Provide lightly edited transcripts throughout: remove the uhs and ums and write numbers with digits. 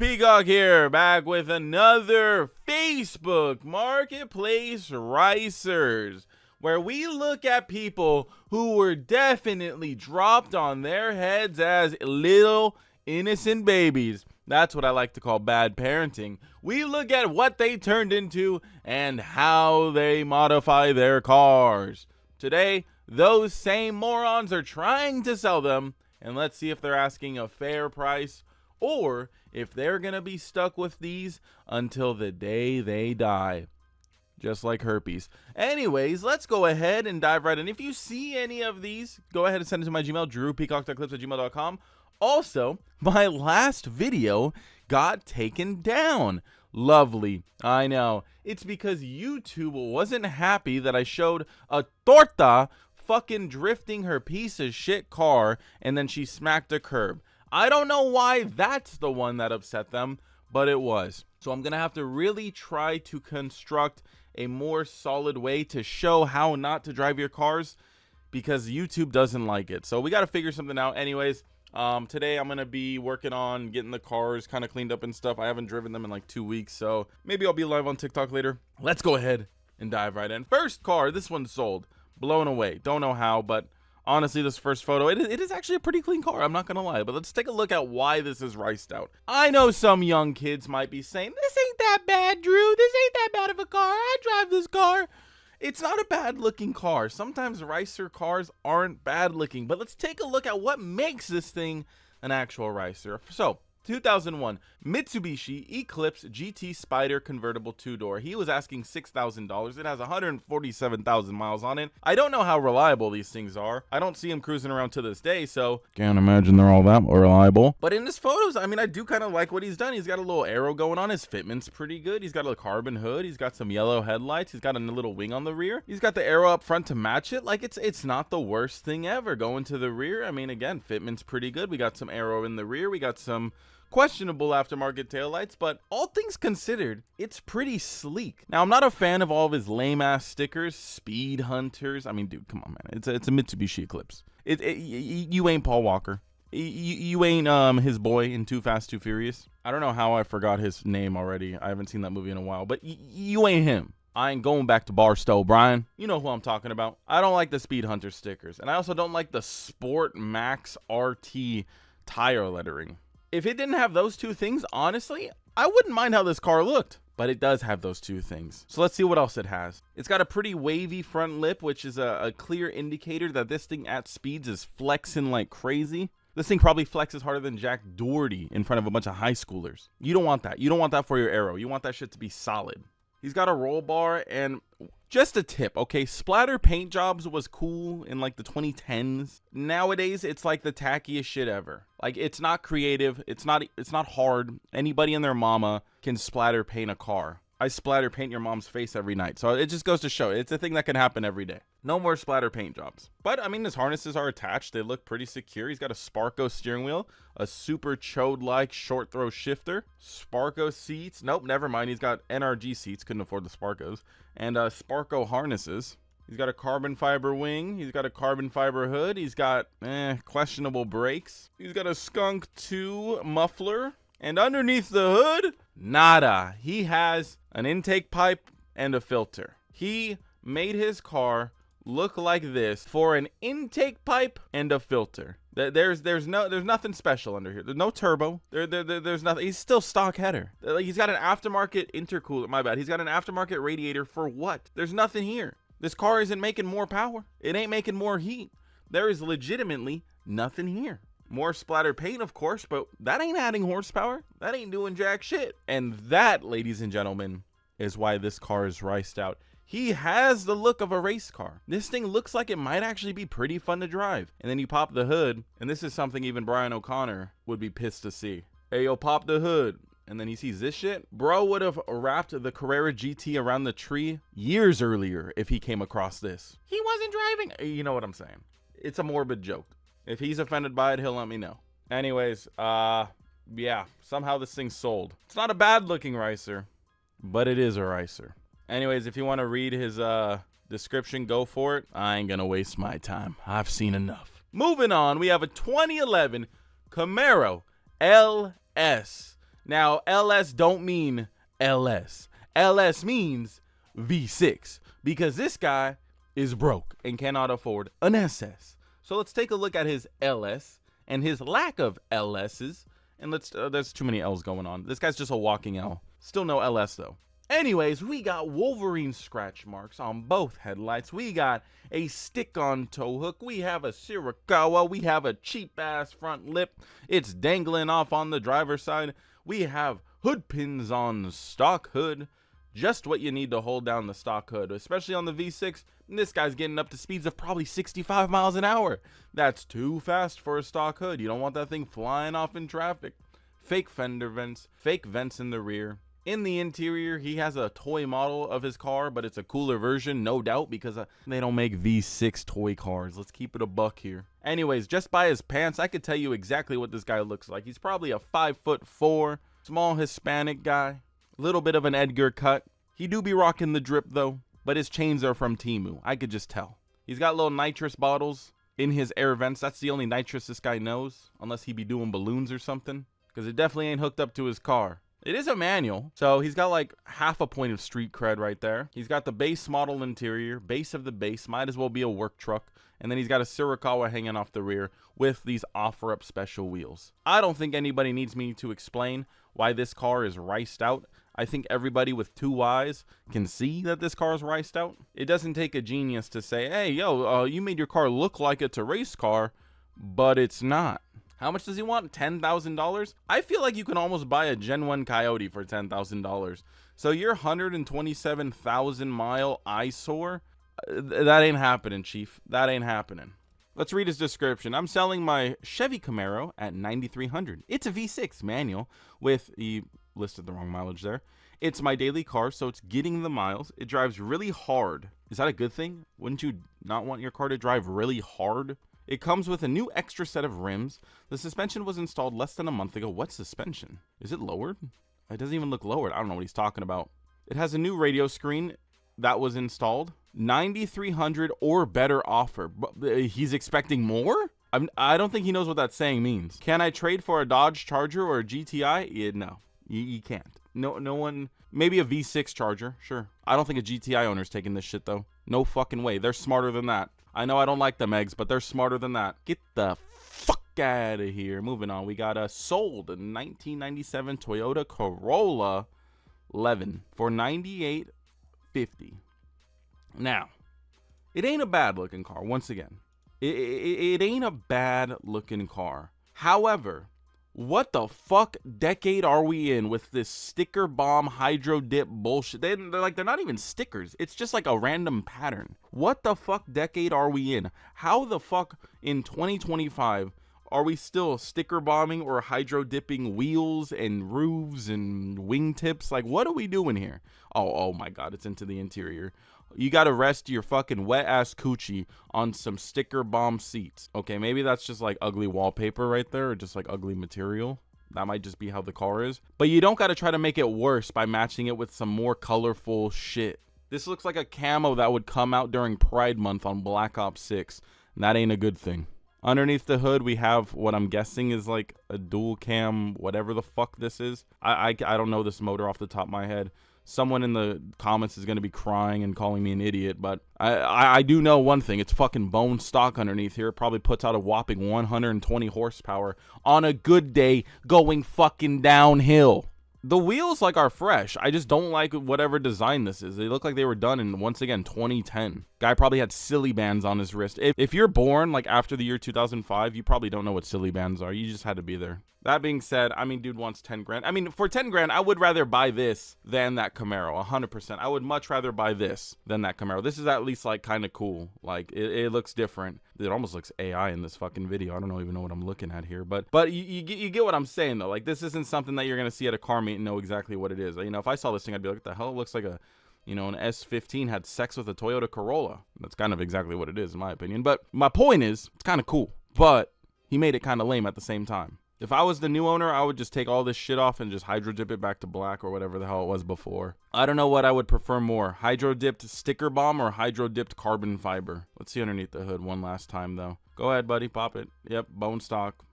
Peacock here, back with another Facebook Marketplace Ricers, where we look at people who were definitely dropped on their heads as little innocent babies. That's what I like to call bad parenting. We look at what they turned into and how they modify their cars. Today, those same morons are trying to sell them, and let's see if they're asking a fair price or if they're going to be stuck with these until the day they die. Just like herpes. Anyways, let's go ahead and dive right in. If you see any of these, go ahead and send it to my Gmail, drewpeacock.clips@gmail.com. Also, my last video got taken down. Lovely. I know. It's because YouTube wasn't happy that I showed a torta fucking drifting her piece of shit car and then she smacked a curb. I don't know why that's the one that upset them, but it was. So I'm going to have to really try to construct a more solid way to show how not to drive your cars because YouTube doesn't like it. So we got to figure something out. Anyways, today I'm going to be working on getting the cars kind of cleaned up and stuff. I haven't driven them in like 2 weeks, so maybe I'll be live on TikTok later. Let's go ahead and dive right in. First car, this one's sold. Blown away. Don't know how, but honestly, this first photo, it is actually a pretty clean car. I'm not going to lie, but let's take a look at why this is riced out. I know some young kids might be saying, this ain't that bad, Drew. This ain't that bad of a car. I drive this car. It's not a bad looking car. Sometimes ricer cars aren't bad looking, but let's take a look at what makes this thing an actual ricer. So, 2001 Mitsubishi Eclipse GT Spider convertible two-door. He was asking $6,000. It has 147,000 miles on it. I don't know how reliable these things are. I don't see him cruising around to this day, so can't imagine they're all that reliable. But in his photos, I mean, I do kind of like what he's done. He's got a little arrow going on. His fitment's pretty good. He's got a carbon hood. He's got some yellow headlights. He's got a little wing on the rear. He's got the arrow up front to match it. Like, it's not the worst thing ever. Going to the rear, I mean, again, fitment's pretty good. We got some arrow in the rear. We got some questionable aftermarket taillights, but all things considered, it's pretty sleek. Now, I'm not a fan of all of his lame-ass stickers, speed hunters. I mean, dude, come on, man. It's a Mitsubishi Eclipse. You ain't Paul Walker. You ain't his boy in Too Fast, Too Furious. I don't know how I forgot his name already. I haven't seen that movie in a while, but you ain't him. I ain't going back to Barstow, Brian. You know who I'm talking about. I don't like the Speed Hunter stickers, and I also don't like the Sport Max RT tire lettering. If it didn't have those two things, honestly, I wouldn't mind how this car looked. But it does have those two things. So let's see what else it has. It's got a pretty wavy front lip, which is a clear indicator that this thing at speeds is flexing like crazy. This thing probably flexes harder than Jack Doherty in front of a bunch of high schoolers. You don't want that. You don't want that for your aero. You want that shit to be solid. He's got a roll bar, and just a tip, okay? Splatter paint jobs was cool in like the 2010s. Nowadays, it's like the tackiest shit ever. Like, it's not creative. It's not hard. Anybody and their mama can splatter paint a car. I splatter paint your mom's face every night. So it just goes to show it's a thing that can happen every day. No more splatter paint jobs. But I mean, his harnesses are attached. They look pretty secure. He's got a Sparco steering wheel, a super chode-like short throw shifter, Sparco seats. Nope, never mind. He's got NRG seats. Couldn't afford the Sparcos. And Sparco harnesses. He's got a carbon fiber wing. He's got a carbon fiber hood. He's got questionable brakes. He's got a Skunk 2 muffler. And underneath the hood, nada. He has an intake pipe and a filter. He made his car look like this for an intake pipe and a filter. There's nothing special under here. There's no turbo. There's nothing. He's still stock header. He's got an aftermarket intercooler. My bad. He's got an aftermarket radiator for what? There's nothing here. This car isn't making more power. It ain't making more heat. There is legitimately nothing here. More splatter paint, of course, but that ain't adding horsepower. That ain't doing jack shit. And that, ladies and gentlemen, is why this car is riced out. He has the look of a race car. This thing looks like it might actually be pretty fun to drive. And then you pop the hood, and this is something even Brian O'Connor would be pissed to see. Hey, yo, pop the hood. And then he sees this shit. Bro would have wrapped the Carrera GT around the tree years earlier if he came across this. He wasn't driving. You know what I'm saying. It's a morbid joke. If he's offended by it, he'll let me know. Anyways, yeah, somehow this thing's sold. It's not a bad looking ricer, but it is a ricer. Anyways, if you want to read his description, go for it. I ain't gonna waste my time. I've seen enough. Moving on, we have a 2011 Camaro LS. Now, LS don't mean LS. LS means V6 because this guy is broke and cannot afford an SS. So let's take a look at his LS and his lack of LSs. And there's too many L's going on. This guy's just a walking L. Still no LS though. Anyways, we got Wolverine scratch marks on both headlights. We got a stick-on tow hook. We have a Sirikawa. We have a cheap-ass front lip. It's dangling off on the driver's side. We have hood pins on the stock hood. Just what you need to hold down the stock hood, especially on the V6. This guy's getting up to speeds of probably 65 miles an hour. That's too fast for a stock hood. You don't want that thing flying off in traffic. Fake fender vents, fake vents in the rear. In the interior, he has a toy model of his car, but it's a cooler version, no doubt, because they don't make V6 toy cars. Let's keep it a buck here. Anyways, just by his pants, I could tell you exactly what this guy looks like. He's probably a 5'4", small Hispanic guy. Little bit of an Edgar cut. He do be rocking the drip though, but his chains are from Temu. I could just tell. He's got little nitrous bottles in his air vents. That's the only nitrous this guy knows, unless he be doing balloons or something, because it definitely ain't hooked up to his car. It is a manual, so he's got like half a point of street cred right there. He's got the base model interior, base of the base, might as well be a work truck. And then he's got a Sirikawa hanging off the rear with these offer-up special wheels. I don't think anybody needs me to explain why this car is riced out. I think everybody with two eyes can see that this car is riced out. It doesn't take a genius to say, hey, yo, you made your car look like it's a race car, but it's not. How much does he want? $10,000? I feel like you can almost buy a Gen 1 Coyote for $10,000. So your 127,000 mile eyesore, that ain't happening, Chief. That ain't happening. Let's read his description. I'm selling my Chevy Camaro at $9,300. It's a V6 manual with, he listed the wrong mileage there. It's my daily car, so it's getting the miles. It drives really hard. Is that a good thing? Wouldn't you not want your car to drive really hard? It comes with a new extra set of rims. The suspension was installed less than a month ago. What suspension? Is it lowered? It doesn't even look lowered. I don't know what he's talking about. It has a new radio screen that was installed. $9,300 or better offer. But he's expecting more? I don't think he knows what that saying means. Can I trade for a Dodge Charger or a GTI? Yeah, no, you can't. No one. Maybe a V6 Charger, sure. I don't think a GTI owner's taking this shit though. No fucking way. They're smarter than that. I know I don't like them eggs, but they're smarter than that. Get the fuck out of here. Moving on. We got a sold 1997 Toyota Corolla 11 for $98,550. Now, it ain't a bad looking car. Once again, it ain't a bad looking car. However, what the fuck decade are we in with this sticker bomb hydro dip bullshit? They're not even stickers. It's just like a random pattern. What the fuck decade are we in? How the fuck in 2025 are we still sticker bombing or hydro dipping wheels and roofs and wingtips? Like, what are we doing here? Oh my God, it's into the interior. You got to rest your fucking wet ass coochie on some sticker bomb seats. Okay, maybe that's just like ugly wallpaper right there, or just like ugly material. That might just be how the car is. But you don't got to try to make it worse by matching it with some more colorful shit. This looks like a camo that would come out during Pride Month on Black Ops 6. And that ain't a good thing. Underneath the hood, we have what I'm guessing is like a dual cam, whatever the fuck this is. I don't know this motor off the top of my head. Someone in the comments is going to be crying and calling me an idiot, but I do know one thing. It's fucking bone stock underneath here. It probably puts out a whopping 120 horsepower on a good day going fucking downhill. The wheels like are fresh. I just don't like whatever design this is. They look like they were done in, once again, 2010. Guy probably had silly bands on his wrist. If you're born like after the year 2005, you probably don't know what silly bands are. You just had to be there. That being said, I mean, dude wants 10 grand. I mean, for 10 grand, I would rather buy this than that Camaro, 100%. I would much rather buy this than that Camaro. This is at least like kind of cool. Like it looks different. It almost looks AI in this fucking video. I don't even know what I'm looking at here, but you get what I'm saying though. Like this isn't something that you're gonna see at a car meet and know exactly what it is. You know, if I saw this thing, I'd be like, what the hell? It looks like a, you know, an S15 had sex with a Toyota Corolla. That's kind of exactly what it is in my opinion. But my point is, it's kind of cool, but he made it kind of lame at the same time. If I was the new owner, I would just take all this shit off and just hydro dip it back to black or whatever the hell it was before. I don't know what I would prefer more, hydro dipped sticker bomb or hydro dipped carbon fiber. Let's see underneath the hood one last time though. Go ahead, buddy, pop it. Yep, bone stock.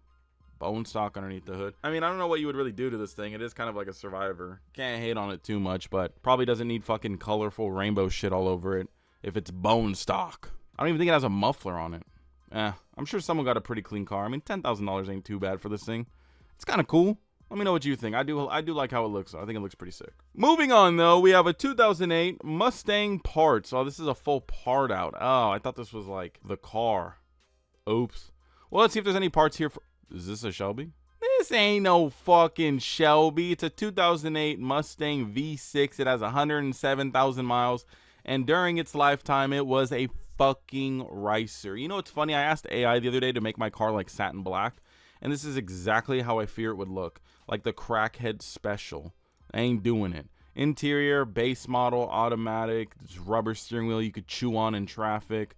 Bone stock underneath the hood. I mean, I don't know what you would really do to this thing. It is kind of like a Survivor. Can't hate on it too much, but probably doesn't need fucking colorful rainbow shit all over it if it's bone stock. I don't even think it has a muffler on it. I'm sure someone got a pretty clean car. I mean, $10,000 ain't too bad for this thing. It's kind of cool. Let me know what you think. I do like how it looks. I think it looks pretty sick. Moving on, though, we have a 2008 Mustang parts. Oh, this is a full part out. Oh, I thought this was like the car. Oops. Well, let's see if there's any parts here. Is this a Shelby? This ain't no fucking Shelby. It's a 2008 Mustang V6. It has 107,000 miles. And during its lifetime, it was a fucking ricer. You know what's funny? I asked AI the other day to make my car like satin black. And this is exactly how I fear it would look. Like the crackhead special. I ain't doing it. Interior, base model, automatic, rubber steering wheel you could chew on in traffic.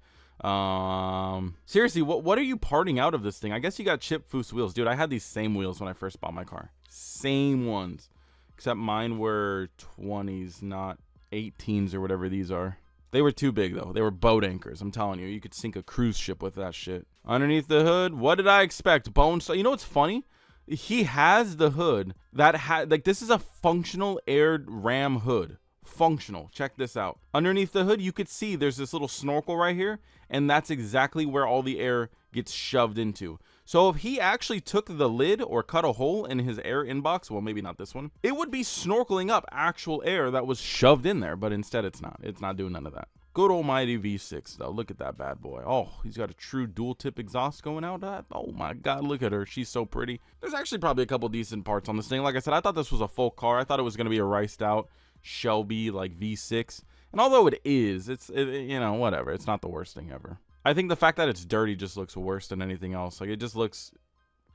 Seriously, what are you parting out of this thing? I guess you got chip foose wheels. Dude, I had these same wheels when I first bought my car. Same ones. Except mine were 20s, not 18s or whatever these are. They were too big, though. They were boat anchors. I'm telling you. You could sink a cruise ship with that shit. Underneath the hood, what did I expect? Bone stock. You know what's funny? He has the hood that had, like, this is a functional air ram hood. Functional. Check this out. Underneath the hood, you could see there's this little snorkel right here, and that's exactly where all the air gets shoved into. So if he actually took the lid or cut a hole in his air inbox, well, maybe not this one, it would be snorkeling up actual air that was shoved in there, but instead it's not. It's not doing none of that. Good almighty V6, though. Look at that bad boy. Oh, he's got a true dual tip exhaust going out. Oh my God, look at her. She's so pretty. There's actually probably a couple decent parts on this thing. Like I said, I thought this was a full car. I thought it was going to be a riced out Shelby like V6. And although it is, you know, whatever. It's not the worst thing ever. I think the fact that it's dirty just looks worse than anything else. Like, it just looks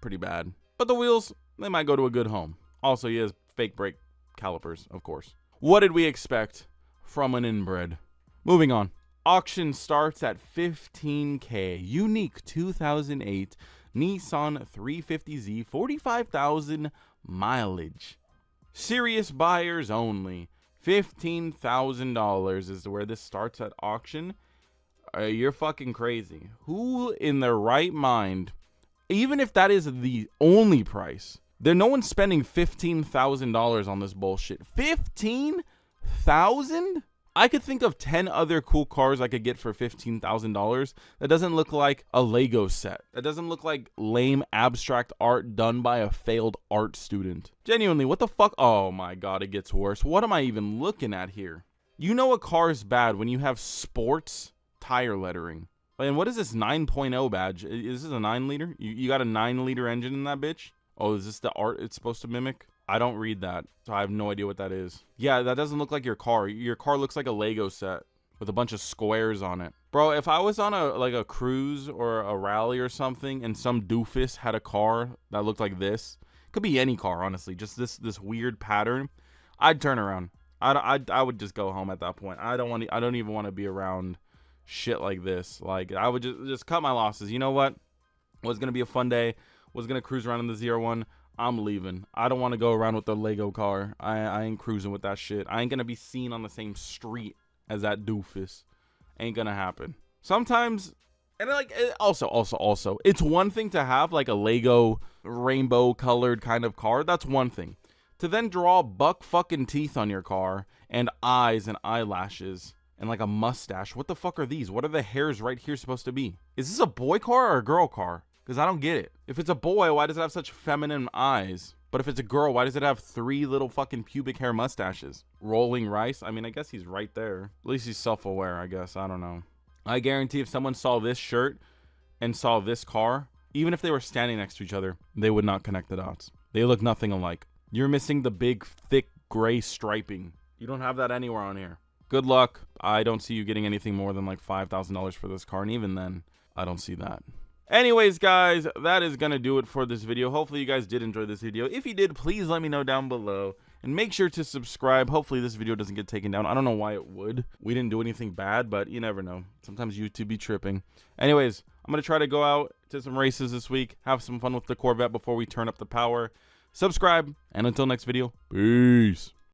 pretty bad. But the wheels, they might go to a good home. Also, he has fake brake calipers, of course. What did we expect from an inbred? Moving on. Auction starts at $15K. Unique 2008 Nissan 350Z, 45,000 mileage. Serious buyers only. $15,000 is where this starts at auction. You're fucking crazy. Who in their right mind, even if that is the only price, no one's spending $15,000 on this bullshit. 15,000? I could think of 10 other cool cars I could get for $15,000 that doesn't look like a Lego set. That doesn't look like lame abstract art done by a failed art student. Genuinely, what the fuck? Oh my God, it gets worse. What am I even looking at here? You know a car is bad when you have sports tire lettering. And what is this 9.0 badge? Is this a 9 liter? You got a 9 liter engine in that bitch? Oh, is this the art it's supposed to mimic? I don't read that, so I have no idea what that is. Yeah, that doesn't look like your car. Your car looks like a Lego set with a bunch of squares on it. Bro, if I was on a cruise or a rally or something and some doofus had a car that looked like this, could be any car, honestly, just this weird pattern, I'd turn around. I would just go home at that point. I don't even want to be around shit like this. Like, I would just cut my losses. You know what? Was gonna be a fun day. Was gonna cruise around in the 01. I'm leaving. I don't want to go around with the Lego car. I ain't cruising with that shit. I ain't gonna be seen on the same street as that doofus. Ain't gonna happen. Sometimes, and like, also, it's one thing to have like a Lego rainbow colored kind of car. That's one thing. To then draw buck fucking teeth on your car and eyes and eyelashes and like a mustache. What the fuck are these? What are the hairs right here supposed to be? Is this a boy car or a girl car? Because I don't get it. If it's a boy, why does it have such feminine eyes? But if it's a girl, why does it have 3 little fucking pubic hair mustaches? Rolling rice? I mean, I guess he's right there. At least he's self-aware, I guess. I don't know. I guarantee if someone saw this shirt and saw this car, even if they were standing next to each other, they would not connect the dots. They look nothing alike. You're missing the big, thick, gray striping. You don't have that anywhere on here. Good luck. I don't see you getting anything more than like $5,000 for this car. And even then, I don't see that. Anyways, guys, that is going to do it for this video. Hopefully you guys did enjoy this video. If you did, please let me know down below. And make sure to subscribe. Hopefully this video doesn't get taken down. I don't know why it would. We didn't do anything bad, but you never know. Sometimes YouTube be tripping. Anyways, I'm going to try to go out to some races this week. Have some fun with the Corvette before we turn up the power. Subscribe. And until next video, peace.